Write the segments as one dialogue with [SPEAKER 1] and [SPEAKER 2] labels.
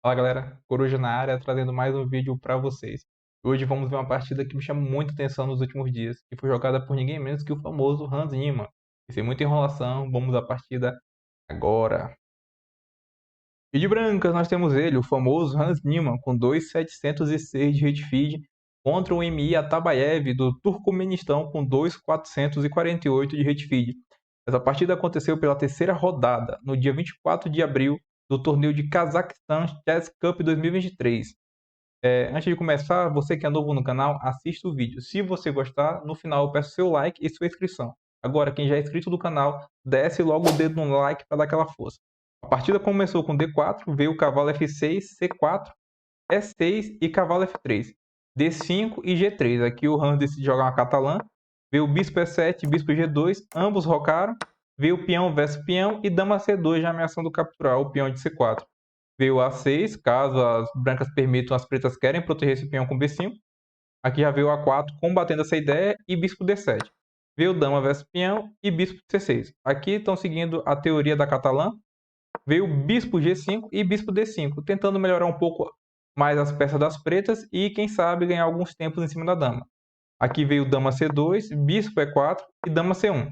[SPEAKER 1] Fala galera, Coruja na área, trazendo mais um vídeo para vocês. Hoje vamos ver uma partida que me chamou muita atenção nos últimos dias, que foi jogada por ninguém menos que o famoso Hans Niemann. E sem muita enrolação, vamos à partida agora. E de brancas nós temos ele, o famoso Hans Niemann, com 2.706 de rate feed, contra o MI Atabayev do Turcomenistão com 2.448 de rate feed. Essa partida aconteceu pela terceira rodada, no dia 24 de abril, do torneio de Cazaquistão Chess Cup 2023. Antes de começar, você que é novo no canal, assista o vídeo. Se você gostar, no final eu peço seu like e sua inscrição. Agora, quem já é inscrito do canal, desce logo o dedo no like para dar aquela força. A partida começou com D4, veio o cavalo F6, C4, E6 e cavalo F3. D5 e G3. Aqui o Hans decide jogar uma catalã. Veio o bispo E7 e bispo G2, ambos rocaram. Veio o peão versus peão e dama C2 já ameaçando capturar o peão de C4. Veio o A6, caso as brancas permitam, as pretas querem proteger esse peão com B5. Aqui já veio o A4 combatendo essa ideia e bispo D7. Veio dama versus peão e bispo C6. Aqui estão seguindo a teoria da catalã. Veio o bispo G5 e bispo D5, tentando melhorar um pouco mais as peças das pretas e, quem sabe, ganhar alguns tempos em cima da dama. Aqui veio dama C2, bispo E4 e dama C1.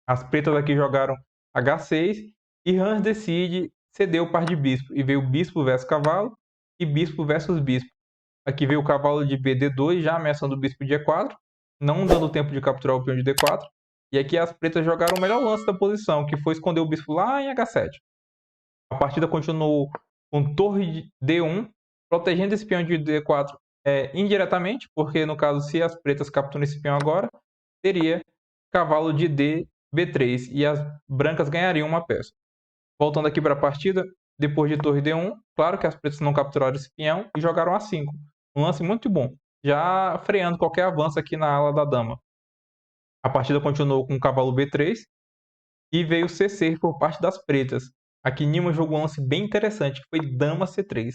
[SPEAKER 1] As pretas aqui jogaram H6 e Hans decide ceder o par de bispo. E veio bispo versus cavalo e bispo versus bispo. Aqui veio o cavalo de BD2 já ameaçando o bispo de E4, não dando tempo de capturar o peão de D4. E aqui as pretas jogaram o melhor lance da posição, que foi esconder o bispo lá em H7. A partida continuou com torre de D1, protegendo esse peão de D4 indiretamente, porque no caso, se as pretas capturam esse peão agora, teria cavalo de D, B3, e as brancas ganhariam uma peça. Voltando aqui para a partida, depois de torre D1, claro que as pretas não capturaram esse peão e jogaram A5. Um lance muito bom, já freando qualquer avanço aqui na ala da dama. A partida continuou com o cavalo B3 e veio o C6 por parte das pretas. Aqui Niemann jogou um lance bem interessante, que foi dama C3.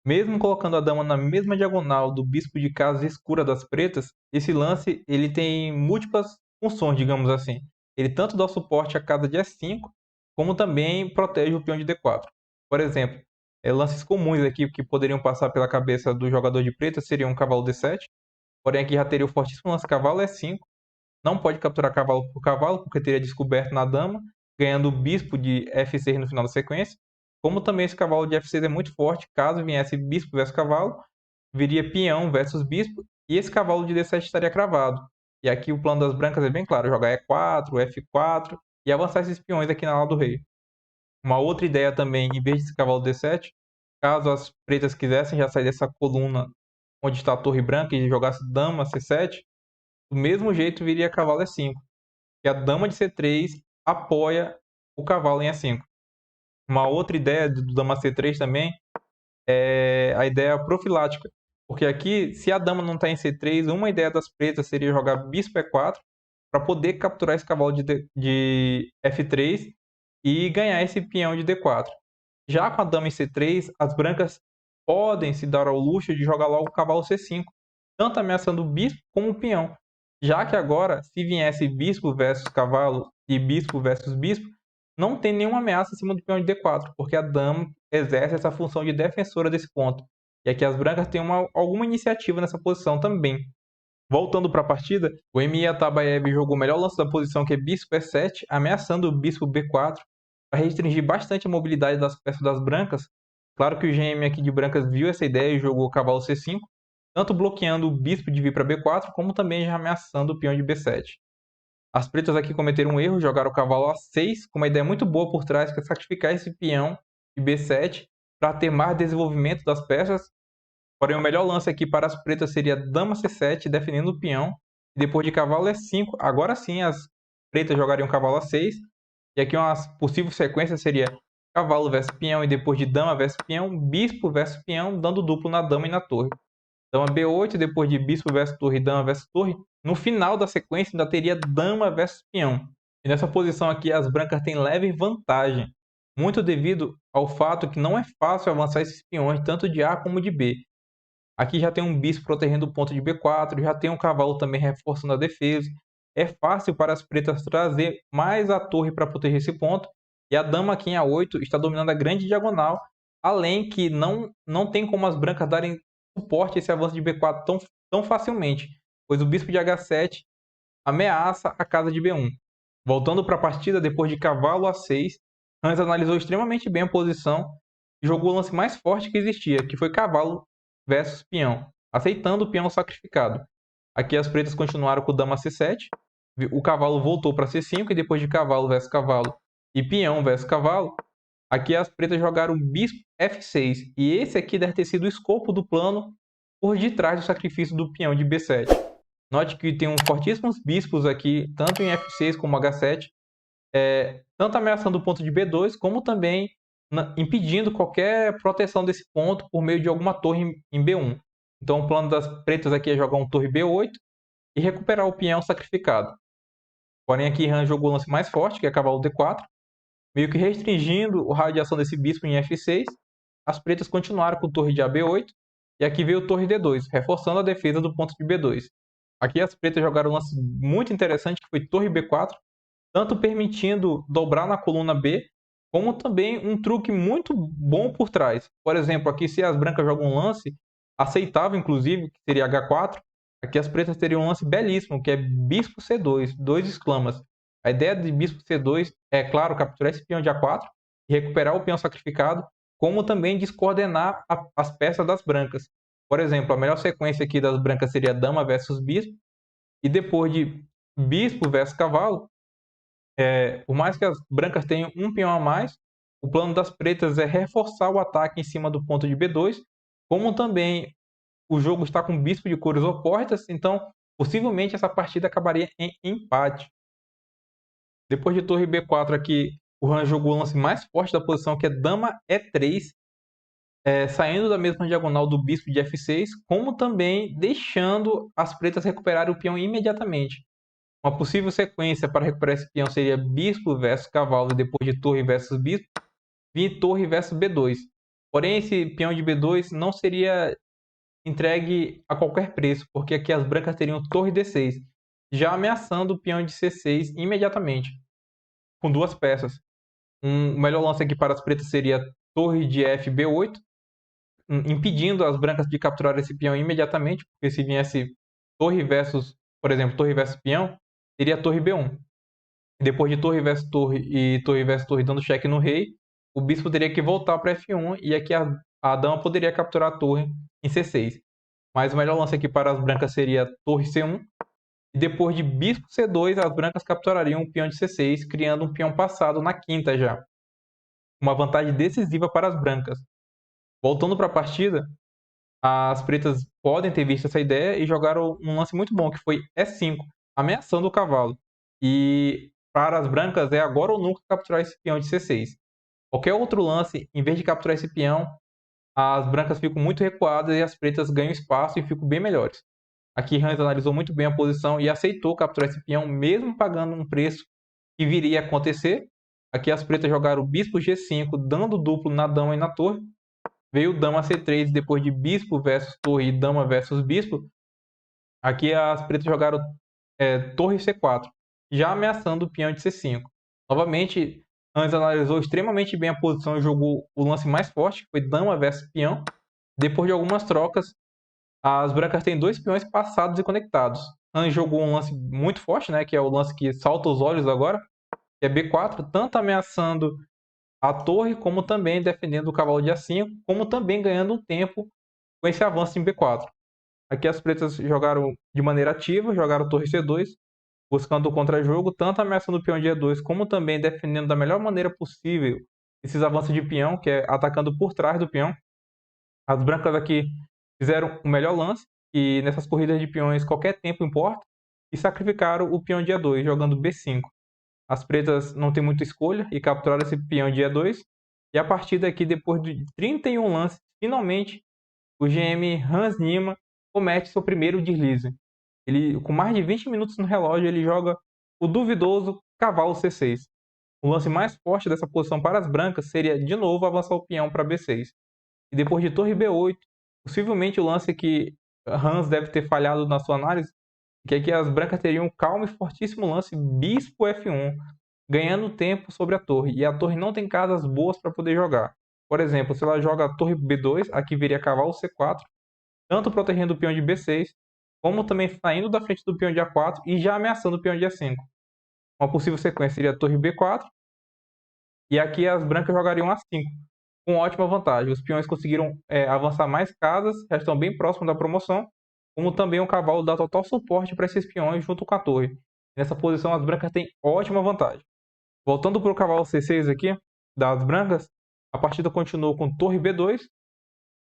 [SPEAKER 1] Mesmo colocando a dama na mesma diagonal do bispo de casa escura das pretas, esse lance ele tem múltiplas funções, digamos assim. Ele tanto dá suporte à casa de E5, como também protege o peão de D4. Por exemplo, lances comuns aqui que poderiam passar pela cabeça do jogador de preta seriam um cavalo D7, porém aqui já teria o fortíssimo lance cavalo E5. Não pode capturar cavalo por cavalo, porque teria descoberto na dama, ganhando o bispo de F6 no final da sequência. Como também esse cavalo de F6 é muito forte, caso viesse bispo versus cavalo, viria peão versus bispo, e esse cavalo de D7 estaria cravado. E aqui o plano das brancas é bem claro, jogar E4, F4 e avançar esses peões aqui na ala do rei. Uma outra ideia também, em vez desse cavalo D7, caso as pretas quisessem já sair dessa coluna onde está a torre branca e jogasse dama C7, do mesmo jeito viria cavalo E5, que a dama de C3 apoia o cavalo em E5. Uma outra ideia do dama C3 também é a ideia profilática, porque aqui, se a dama não está em C3, uma ideia das pretas seria jogar bispo E4 para poder capturar esse cavalo de F3 e ganhar esse peão de D4. Já com a dama em C3, as brancas podem se dar ao luxo de jogar logo o cavalo C5, tanto ameaçando o bispo como o peão. Já que agora, se viesse bispo versus cavalo e bispo versus bispo, não tem nenhuma ameaça em cima do peão de D4, porque a dama exerce essa função de defensora desse ponto. E aqui as brancas têm alguma iniciativa nessa posição também. Voltando para a partida, o MI Atabayev jogou o melhor lance da posição, que é bispo E7, ameaçando o bispo B4, para restringir bastante a mobilidade das peças das brancas. Claro que o GM aqui de brancas viu essa ideia e jogou o cavalo C5, tanto bloqueando o bispo de vir para B4, como também já ameaçando o peão de B7. As pretas aqui cometeram um erro, jogaram o cavalo A6, com uma ideia muito boa por trás, que é sacrificar esse peão de B7 para ter mais desenvolvimento das peças. Porém, o melhor lance aqui para as pretas seria dama C7, defendendo o peão. E depois de cavalo E5, agora sim as pretas jogariam cavalo A6. E aqui uma possível sequência seria cavalo versus peão, e depois de dama versus peão, bispo versus peão, dando duplo na dama e na torre. Dama B8, depois de bispo versus torre, dama versus torre. No final da sequência ainda teria dama versus peão. E nessa posição aqui as brancas têm leve vantagem, muito devido ao fato que não é fácil avançar esses peões tanto de A como de B. Aqui já tem um bispo protegendo o ponto de B4, já tem um cavalo também reforçando a defesa. É fácil para as pretas trazer mais a torre para proteger esse ponto. E a dama aqui em A8 está dominando a grande diagonal, além que não tem como as brancas darem suporte a esse avanço de B4 tão facilmente, pois o bispo de H7 ameaça a casa de B1. Voltando para a partida, depois de cavalo A6, Hans analisou extremamente bem a posição e jogou o lance mais forte que existia, que foi cavalo versus peão, aceitando o peão sacrificado. Aqui as pretas continuaram com o dama C7, o cavalo voltou para C5 e depois de cavalo versus cavalo e peão versus cavalo, aqui as pretas jogaram bispo F6 e esse aqui deve ter sido o escopo do plano por detrás do sacrifício do peão de B7. Note que tem uns fortíssimos bispos aqui, tanto em F6 como H7, tanto ameaçando o ponto de B2, como também impedindo qualquer proteção desse ponto por meio de alguma torre em B1. Então o plano das pretas aqui é jogar um torre B8 e recuperar o peão sacrificado. Porém aqui Han jogou o lance mais forte, que é cavalo D4, meio que restringindo a radiação desse bispo em F6. As pretas continuaram com torre de AB8 e aqui veio torre D2, reforçando a defesa do ponto de B2. Aqui as pretas jogaram um lance muito interessante, que foi torre B4, tanto permitindo dobrar na coluna B, como também um truque muito bom por trás. Por exemplo, aqui se as brancas jogam um lance aceitável, inclusive, que seria H4, aqui as pretas teriam um lance belíssimo, que é bispo C2, dois exclamas. A ideia de bispo C2 é, claro, capturar esse peão de A4 e recuperar o peão sacrificado, como também descoordenar as peças das brancas. Por exemplo, a melhor sequência aqui das brancas seria dama versus bispo, e depois de bispo versus cavalo, por mais que as brancas tenham um peão a mais, o plano das pretas é reforçar o ataque em cima do ponto de B2, como também o jogo está com bispo de cores opostas, então possivelmente essa partida acabaria em empate. Depois de torre B4 aqui, o Han jogou o lance mais forte da posição, que é dama E3, saindo da mesma diagonal do bispo de F6, como também deixando as pretas recuperarem o peão imediatamente. Uma possível sequência para recuperar esse peão seria bispo versus cavalo e depois de torre versus bispo, vir torre versus B2. Porém, esse peão de B2 não seria entregue a qualquer preço, porque aqui as brancas teriam torre D6, já ameaçando o peão de C6 imediatamente, com duas peças. O melhor lance aqui para as pretas seria torre de F B8, impedindo as brancas de capturar esse peão imediatamente, porque se viesse torre versus, por exemplo, torre versus peão, seria torre B1. Depois de torre versus torre e torre versus torre dando cheque no rei, o bispo teria que voltar para F1 e aqui a dama poderia capturar a torre em C6. Mas o melhor lance aqui para as brancas seria torre C1. E depois de bispo C2, as brancas capturariam o peão de C6, criando um peão passado na quinta já. Uma vantagem decisiva para as brancas. Voltando para a partida, as pretas podem ter visto essa ideia e jogaram um lance muito bom, que foi E5, ameaçando o cavalo. E para as brancas é agora ou nunca capturar esse peão de C6. Qualquer outro lance, em vez de capturar esse peão, as brancas ficam muito recuadas e as pretas ganham espaço e ficam bem melhores. Aqui Hans analisou muito bem a posição e aceitou capturar esse peão, mesmo pagando um preço que viria a acontecer. Aqui as pretas jogaram o bispo G5, dando duplo na dama e na torre. Veio dama C3 depois de bispo versus torre e dama versus bispo. Aqui as pretas jogaram torre C4, já ameaçando o peão de C5. Novamente, Hans analisou extremamente bem a posição e jogou o lance mais forte, que foi dama versus peão. Depois de algumas trocas, as brancas têm dois peões passados e conectados. Hans jogou um lance muito forte, né, que é o lance que salta os olhos agora, que é B4, tanto ameaçando a torre, como também defendendo o cavalo de A5, como também ganhando um tempo com esse avanço em B4. Aqui as pretas jogaram de maneira ativa, jogaram torre C2, buscando o contra-jogo, tanto ameaçando o peão de E2, como também defendendo da melhor maneira possível esses avanços de peão, que é atacando por trás do peão. As brancas aqui fizeram o melhor lance, e nessas corridas de peões qualquer tempo importa, e sacrificaram o peão de E2, jogando B5. As pretas não têm muita escolha e capturaram esse peão de E2. E a partida aqui, depois de 31 lances, finalmente o GM Hans Niemann comete seu primeiro deslize. Ele, com mais de 20 minutos no relógio, ele joga o duvidoso cavalo C6. O lance mais forte dessa posição para as brancas seria, de novo, avançar o peão para B6. E depois de torre B8, possivelmente o lance que Hans deve ter falhado na sua análise, que é que as brancas teriam um calmo e fortíssimo lance bispo F1, ganhando tempo sobre a torre. E a torre não tem casas boas para poder jogar. Por exemplo, se ela joga a torre B2, aqui viria cavalo C4, tanto protegendo o peão de B6, como também saindo da frente do peão de A4 e já ameaçando o peão de A5. Uma possível sequência seria a torre B4, e aqui as brancas jogariam A5, com ótima vantagem. Os peões conseguiram avançar mais casas, já estão bem próximos da promoção, como também o cavalo dá total suporte para esses peões junto com a torre. Nessa posição, as brancas têm ótima vantagem. Voltando para o cavalo C6 aqui, das brancas, a partida continuou com torre B2.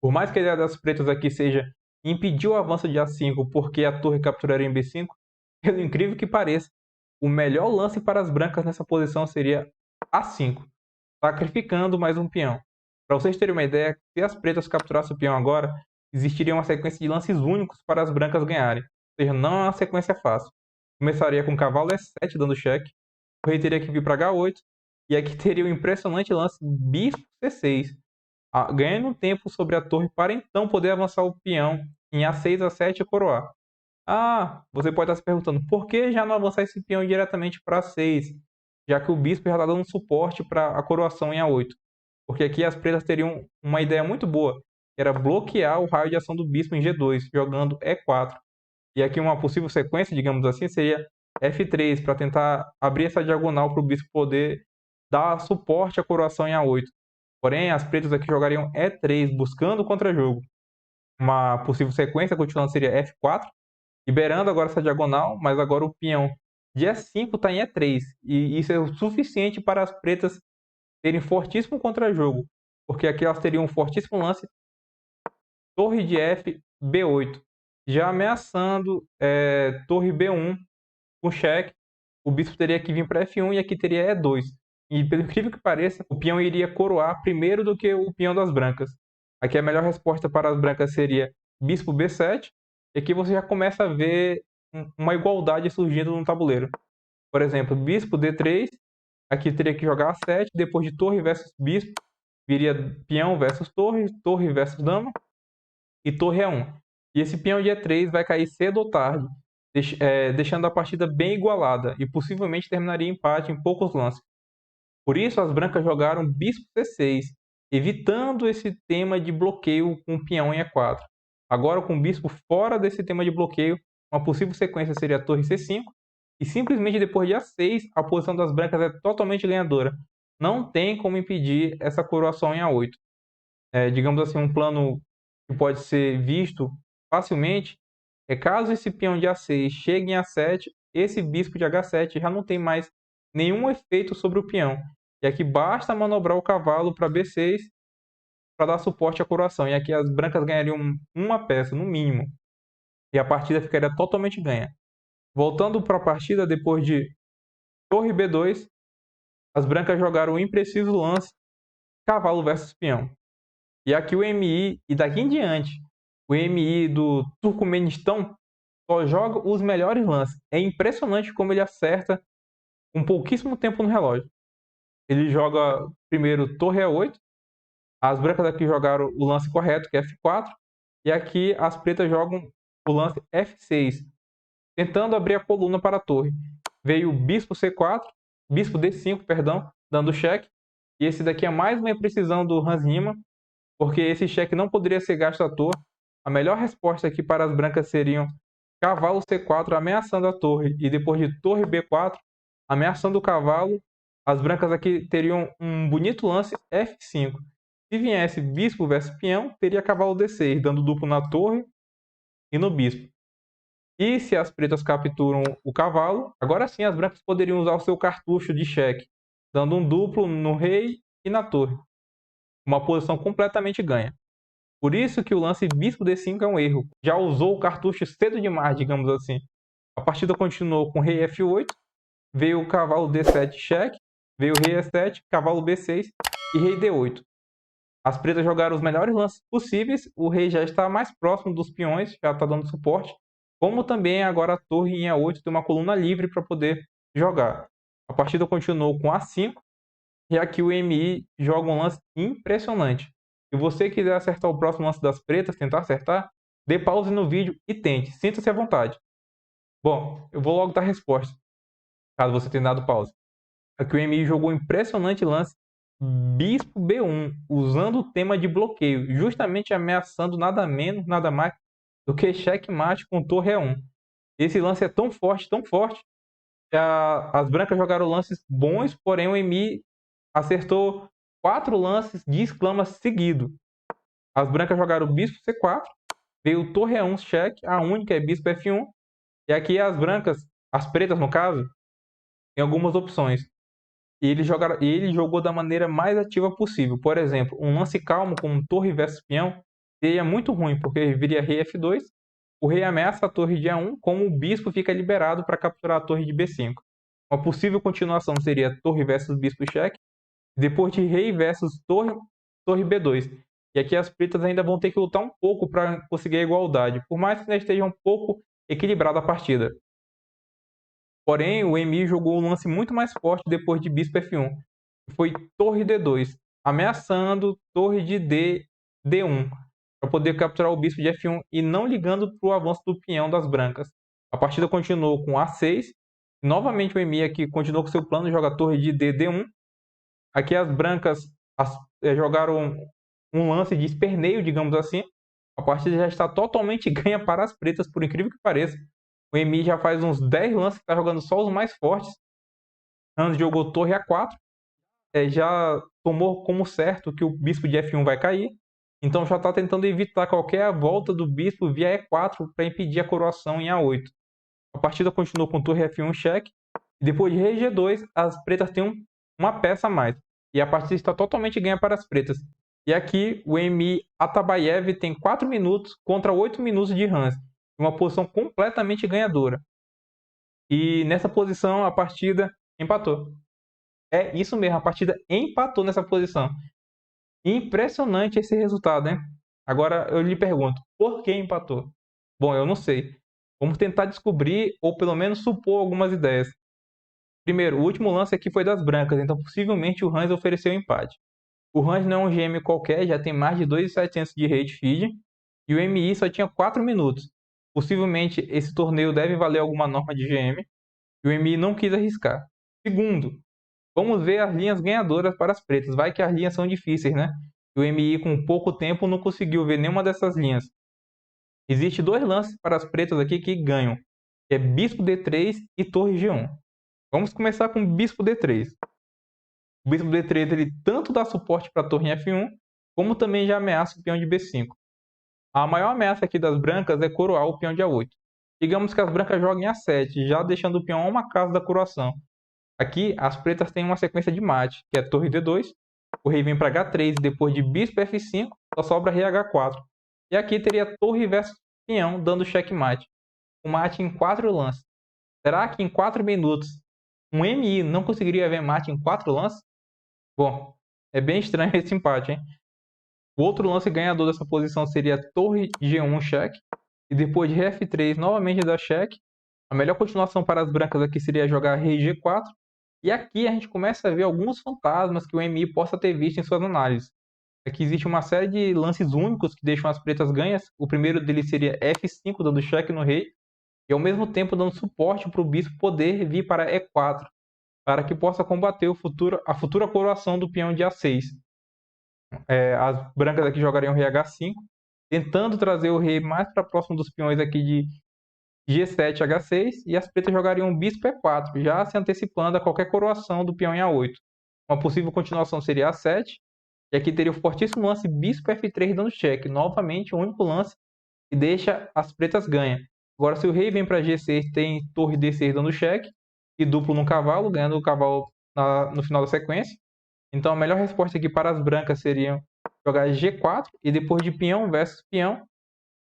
[SPEAKER 1] Por mais que a ideia das pretas aqui seja impedir o avanço de A5 porque a torre capturaria em B5, pelo incrível que pareça, o melhor lance para as brancas nessa posição seria A5, sacrificando mais um peão. Para vocês terem uma ideia, se as pretas capturassem o peão agora, existiria uma sequência de lances únicos para as brancas ganharem. Ou seja, não é uma sequência fácil. Começaria com cavalo E7 dando cheque, o rei teria que vir para H8, e aqui teria o impressionante lance bispo C6, ganhando tempo sobre a torre para então poder avançar o peão em A6, A7 e coroar. Você pode estar se perguntando, por que já não avançar esse peão diretamente para A6, já que o bispo já está dando suporte para a coroação em A8? Porque aqui as pretas teriam uma ideia muito boa, que era bloquear o raio de ação do bispo em G2, jogando E4. E aqui uma possível sequência, digamos assim, seria F3, para tentar abrir essa diagonal para o bispo poder dar suporte à coroação em A8. Porém, as pretas aqui jogariam E3, buscando o contra-jogo. Uma possível sequência continuando seria F4, liberando agora essa diagonal, mas agora o peão de E5 está em E3. E isso é o suficiente para as pretas terem fortíssimo contra-jogo, porque aqui elas teriam um fortíssimo lance torre de F, B8, já ameaçando torre B1 com cheque. O bispo teria que vir para F1 e aqui teria E2. E pelo incrível que pareça, o peão iria coroar primeiro do que o peão das brancas. Aqui a melhor resposta para as brancas seria bispo B7, e aqui você já começa a ver uma igualdade surgindo no tabuleiro. Por exemplo, bispo D3, aqui teria que jogar A7, depois de torre versus bispo, viria peão versus torre, torre versus dama, e torre A1. E esse peão de E3 vai cair cedo ou tarde, deixando a partida bem igualada, e possivelmente terminaria empate em poucos lances. Por isso, as brancas jogaram bispo C6, evitando esse tema de bloqueio com o peão em E4. Agora, com o bispo fora desse tema de bloqueio, uma possível sequência seria a torre C5, e simplesmente depois de A6, a posição das brancas é totalmente ganhadora. Não tem como impedir essa coroação em A8. Digamos assim, um plano que pode ser visto facilmente é caso esse peão de A6 chegue em A7, esse bispo de H7 já não tem mais nenhum efeito sobre o peão. E aqui basta manobrar o cavalo para B6 para dar suporte à coroação. E aqui as brancas ganhariam uma peça, no mínimo. E a partida ficaria totalmente ganha. Voltando para a partida, depois de torre B2, as brancas jogaram o impreciso lance cavalo versus peão. E aqui o MI, e daqui em diante, o MI do Turcomenistão só joga os melhores lances. É impressionante como ele acerta com pouquíssimo tempo no relógio. Ele joga primeiro torre A8, as brancas aqui jogaram o lance correto, que é F4, e aqui as pretas jogam o lance F6, tentando abrir a coluna para a torre. Veio o bispo C4, bispo D5, perdão, dando cheque, e esse daqui é mais uma imprecisão do Hans Niemann, porque esse cheque não poderia ser gasto à toa. A melhor resposta aqui para as brancas seriam cavalo C4 ameaçando a torre, e depois de torre B4 ameaçando o cavalo, as brancas aqui teriam um bonito lance F5. Se viesse bispo versus peão, teria cavalo D6, dando duplo na torre e no bispo. E se as pretas capturam o cavalo, agora sim as brancas poderiam usar o seu cartucho de cheque, dando um duplo no rei e na torre. Uma posição completamente ganha. Por isso que o lance bispo D5 é um erro. Já usou o cartucho cedo demais, digamos assim. A partida continuou com rei F8, veio o cavalo D7 cheque, veio o rei E7, cavalo B6 e rei D8. As pretas jogaram os melhores lances possíveis, o rei já está mais próximo dos peões, já está dando suporte, como também agora a torre em A8 tem uma coluna livre para poder jogar. A partida continuou com A5, e aqui o MI joga um lance impressionante. Se você quiser acertar o próximo lance das pretas, tentar acertar, dê pause no vídeo e tente, sinta-se à vontade. Bom, eu vou logo dar a resposta, caso você tenha dado pause. Aqui o MI jogou um impressionante lance bispo B1, usando o tema de bloqueio, justamente ameaçando nada menos, nada mais do que checkmate com torre E1. Esse lance é tão forte, que as brancas jogaram lances bons, porém o Emi acertou 4 lances de exclama seguido. As brancas jogaram bispo C4, veio torre E1 cheque, a única é bispo F1, e aqui as brancas, as pretas no caso, tem algumas opções. E ele jogou da maneira mais ativa possível. Por exemplo, um lance calmo como torre versus peão seria muito ruim, porque viria rei F2, o rei ameaça a torre de A1, como o bispo fica liberado para capturar a torre de B5. Uma possível continuação seria torre versus bispo cheque, depois de rei versus torre B2. E aqui as pretas ainda vão ter que lutar um pouco para conseguir a igualdade, por mais que ainda esteja um pouco equilibrada a partida. Porém, o Emi jogou um lance muito mais forte depois de bispo F1, que foi torre D2, ameaçando torre de D1, para poder capturar o bispo de F1 e não ligando para o avanço do peão das brancas. A partida continuou com A6, novamente o Emi aqui continuou com seu plano, joga torre de D1. Aqui as brancas jogaram um lance de esperneio, digamos assim. A partida já está totalmente ganha para as pretas, por incrível que pareça. O Emi já faz uns 10 lances que está jogando só os mais fortes. Hans jogou torre A4. Já tomou como certo que o bispo de F1 vai cair. Então já está tentando evitar qualquer volta do bispo via E4 para impedir a coroação em A8. A partida continuou com torre F1 cheque. Depois de rei G2, as pretas têm uma peça a mais. E a partida está totalmente ganha para as pretas. E aqui o Emi Atabayev tem 4 minutos contra 8 minutos de Hans. Uma posição completamente ganhadora. E nessa posição a partida empatou. É isso mesmo, a partida empatou nessa posição. Impressionante esse resultado, hein? Agora eu lhe pergunto, por que empatou? Bom, eu não sei. Vamos tentar descobrir ou pelo menos supor algumas ideias. Primeiro, o último lance aqui foi das brancas, então possivelmente o Hans ofereceu empate. O Hans não é um GM qualquer, já tem mais de 2.700 de rate feed e o MI só tinha 4 minutos. Possivelmente esse torneio deve valer alguma norma de GM e o MI não quis arriscar. Segundo, vamos ver as linhas ganhadoras para as pretas. Vai que as linhas são difíceis, né? O MI com pouco tempo não conseguiu ver nenhuma dessas linhas. Existe 2 lances para as pretas aqui que ganham, que é bispo D3 e torre G1. Vamos começar com bispo D3. O bispo D3 ele tanto dá suporte para a torre em F1, como também já ameaça o peão de B5. A maior ameaça aqui das brancas é coroar o peão de A8. Digamos que as brancas joguem A7, já deixando o peão a uma casa da coroação. Aqui, as pretas têm uma sequência de mate, que é torre D2, o rei vem para H3 e depois de bispo F5, só sobra rei H4. E aqui teria torre versus peão, dando checkmate. O mate em 4 lances. Será que em 4 minutos um MI não conseguiria ver mate em 4 lances? Bom, é bem estranho esse empate, hein? O outro lance ganhador dessa posição seria torre G1 cheque, e depois de rei F3 novamente dá cheque. A melhor continuação para as brancas aqui seria jogar rei G4, e aqui a gente começa a ver alguns fantasmas que o MI possa ter visto em suas análises. Aqui existe uma série de lances únicos que deixam as pretas ganhas. O primeiro deles seria F5, dando cheque no rei, e ao mesmo tempo dando suporte para o bispo poder vir para E4, para que possa combater a futura coroação do peão de A6. As brancas aqui jogariam rei H5, tentando trazer o rei mais para próximo dos peões aqui de G7 H6, e as pretas jogariam bispo E4, já se antecipando a qualquer coroação do peão em A8. Uma possível continuação seria A7, e aqui teria o fortíssimo lance bispo F3 dando cheque, novamente o único lance que deixa as pretas ganhas. Agora, se o rei vem para G6, tem torre D6 dando cheque, e duplo no cavalo, ganhando o cavalo no final da sequência. Então a melhor resposta aqui para as brancas seria jogar G4, e depois de peão versus peão,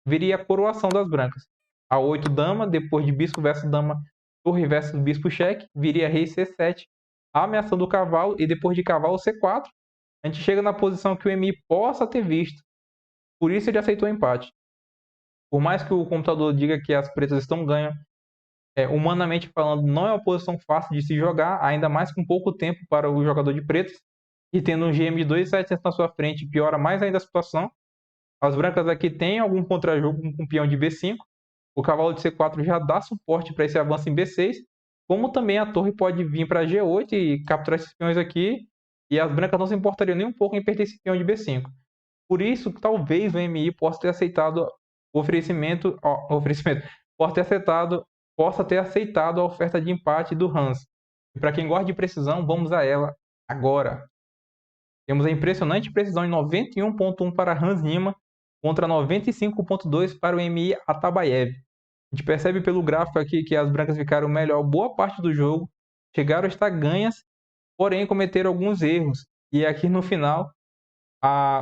[SPEAKER 1] viria a coroação das brancas. A8 dama, depois de bispo versus dama, torre versus bispo cheque, viria rei C7, ameaçando o cavalo, e depois de cavalo C4, a gente chega na posição que o MI possa ter visto. Por isso ele aceitou o empate. Por mais que o computador diga que as pretas estão ganhas, humanamente falando, não é uma posição fácil de se jogar, ainda mais com pouco tempo para o jogador de pretas. E tendo um GM de 2.700 na sua frente, piora mais ainda a situação. As brancas aqui têm algum contra-jogo com o peão de B5. O cavalo de C4 já dá suporte para esse avanço em B6. Como também a torre pode vir para G8 e capturar esses peões aqui e as brancas não se importariam nem um pouco em perder esse peão de B5. Por isso, talvez o MI possa ter aceitado o possa ter aceitado a oferta de empate do Hans. E para quem gosta de precisão, vamos a ela agora. Temos a impressionante precisão de 91,1 para Hans Niemann contra 95,2 para o MI Atabayev. A gente percebe pelo gráfico aqui que as brancas ficaram melhor boa parte do jogo, chegaram a estar ganhas, porém cometeram alguns erros. E aqui no final,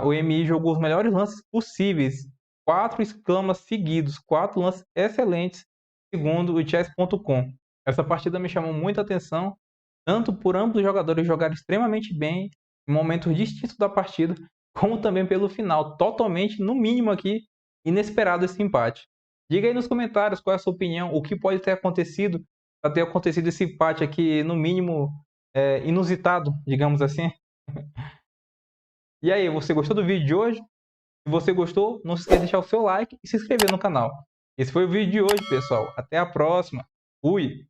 [SPEAKER 1] o MI jogou os melhores lances possíveis, 4 exclamas seguidos, 4 lances excelentes, segundo o chess.com. Essa partida me chamou muita atenção, tanto por ambos os jogadores jogarem extremamente bem em momentos distintos da partida, como também pelo final, totalmente, no mínimo aqui, inesperado esse empate. Diga aí nos comentários qual é a sua opinião, o que pode ter acontecido para ter acontecido esse empate aqui, no mínimo, inusitado, digamos assim. E aí, você gostou do vídeo de hoje? Se você gostou, não se esqueça de deixar o seu like e se inscrever no canal. Esse foi o vídeo de hoje, pessoal. Até a próxima. Fui!